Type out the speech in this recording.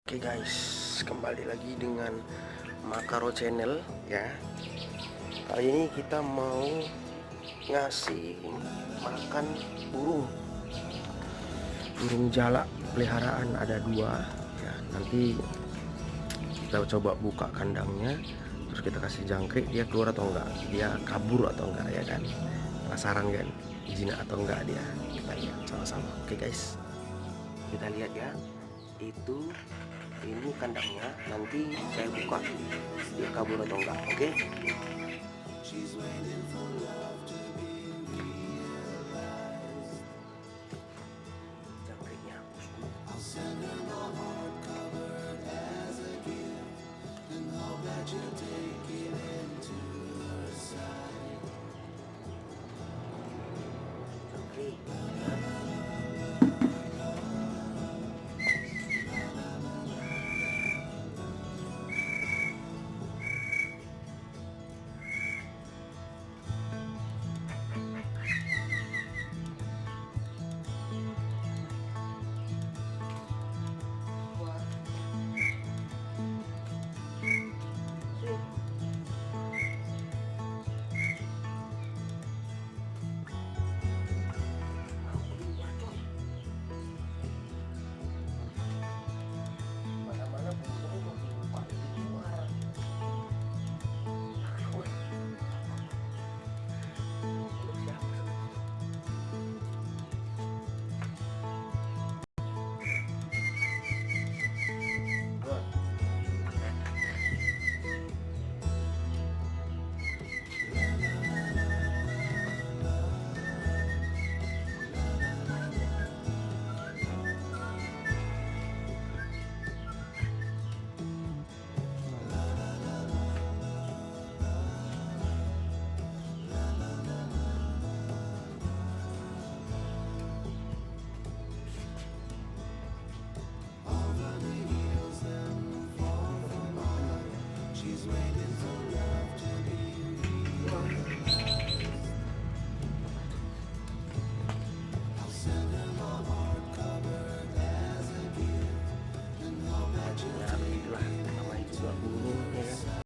Oke guys, kembali lagi dengan Makaro Channel ya. Kali ini kita mau ngasih makan burung jalak peliharaan, ada 2 ya. Nanti kita coba buka kandangnya, terus kita kasih jangkrik, dia keluar atau enggak, dia kabur atau enggak ya kan. Penasaran kan, jinak atau enggak dia. Kita lihat sama-sama. Oke guys, kita lihat ya. Ini kandangnya, nanti saya buka dia kabur atau enggak. Oke.